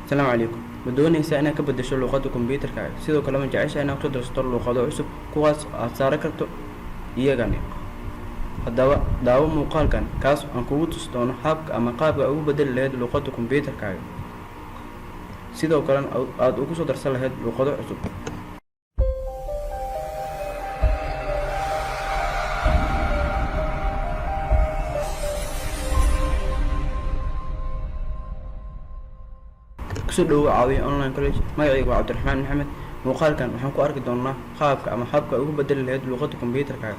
السلام عليكم. ma doonaysaa inaad ka beddesho luqadda kombiyuutarkaaga sidoo kale ma jeceshahay inaad ku darsato luqado cusub kuwaas aad saaran karto iyagani haddaba daawo muuqaalkan kaas aan kugu tusi doono habka ama qaabka ugu beddeli lahayd luqadda kombiyuutarkaaga sidoo kalena aad ugu soo darsan lahayd luqado cusub. kusoo dhawo caawiye online college magacaygu waa cabdiraxmaan maxamed. muuqaalkan waxaan ku arki doonaa qaabka ama habka ugu beddeli lahayd luqadda kombiyuutarkaaga.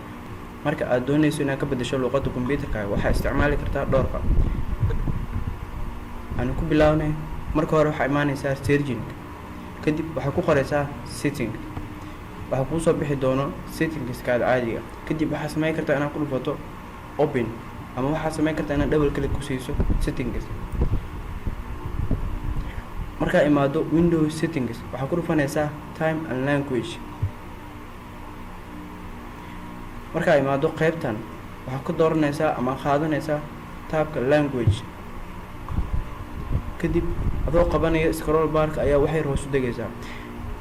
marka aad doonayso inaad ka beddesho luqadda kombiyuutarkaaga waxaa isticmaali kartaa dhowr qaab. aan ku bilaabnay marka hore waxaa imaanaysaa searching kadib waxaa ku qoraysaa setting waxaa kuu soo bixi doono settingskaada caadiga kadib waxaa samayn kartaa inaad ku dhufato open ama waxaa samayn kartaa inaad double click ku siiso settings. markaa imaado windows settings waxaa ku dhufanaysaa time and language. markaa imaado qaybtan waxaa ka dooranaysaa ama qaadanaysaa taabka language kadib adoo qabanaya scroll barka ayaa waxay hoos u degaysaa.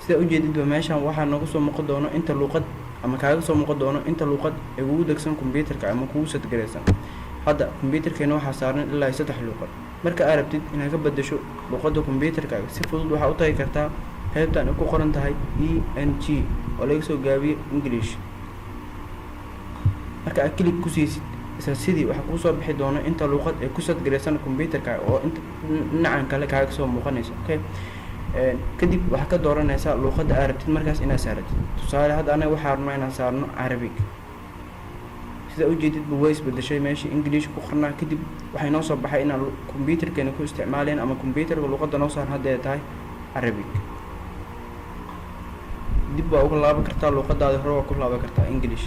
sida ujeedidba meeshan waxaa nooga soo muuqan doono inta luuqad ama kaaga soo muuqan doono inta luuqad ee ugu degsan kombiyuutarka ama kugu sadgaraysan. hadda kombiyuutarkeena waxaa saaran ilaa 3 luuqad. marka aad rabtid inaad ka beddesho luqadda kombiyuutarkaaga si fudud waxaa u tagi kartaa qaybtan ay ku qoran tahay ENG oo laga soo gaabiyey English. marka aad click ku siisid isla sidii waxaa kuu soo bixi doona inta luuqad ee ku sadgaraysan kombiyuutarkaaga oo inta dhinacan kale kaaga soo muuqanaysa. kadib waxaa ka dooranaysaa luuqadda aad rabtid markaas inaad saaratid. tusaale hadda anaga waxaa rabnaa inaan saarno Arabic. sida ujeedidba way isbedeshay meeshii English ku qornaa kadib waxay noo soo baxay inaan kombiyuutarkeena ku isticmaaleen ama kombiyuutarka luqadda noo saaran hadda ay tahay Arabic. dib baa uga laaban kartaa luqadaada hore waa ku laaban kartaa English.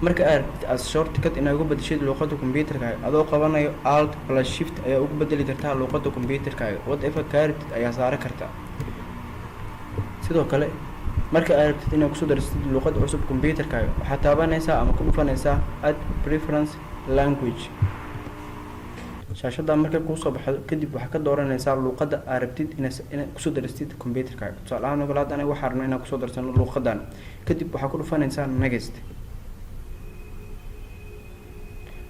marka aad shortcut inaad ugu beddeshid luqadda kombiyuutarkaaga adoo qabanayo alt plus shift ayaa ugu beddeli kartaa luqadda kombiyuutarkaaga whatever ka rabtid ayaa saaran kartaa. sidoo kale marka aad rabtid inaad kusoo darsid luqad cusub kombiyuutarkaaga waxaad taabanaysaa ama ku dhufanaysaa add preference language. shaashadda markay kuu soo baxdo kadib waxaad ka dooranaysaa luqadda aad rabtid inaad kusoo darsid kombiyuutarkaaga. tusaale ahaan oo kale hadda aniga waxaa rabnaa inaan kusoo darsano luqadan kadib waxaad ku dhufanaysaa next.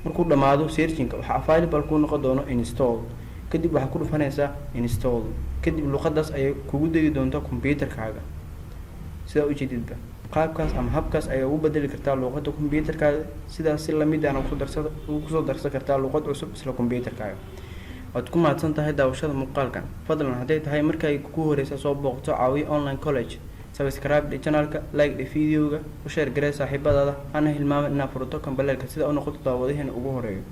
markuu dhammaado searchingka waxaa available kuu noqon doono install kadib waxaad ku dhufanaysaa install kadib luqadaas ayay kugu degi doontaa kombiyuutarkaaga. sidaa ujeedidba qaabkaas ama habkaas ayaa ugu beddeli kartaa luqadda kombiyuutarkaaga sidaas si lamid ahna kusoo darsan kartaa luqad cusub isla kombiyuutarkaaga. waad ku mahadsan tahay daawashada muuqaalkan. fadlan hadday tahay markay kugu horeysa soo booqato caawiye online college subscribe channelka like videoga u share garee saaxiibadaada hana hilmaamin inaad furto kambaleelka sida u noqoto daawadaheena ugu horeeyo.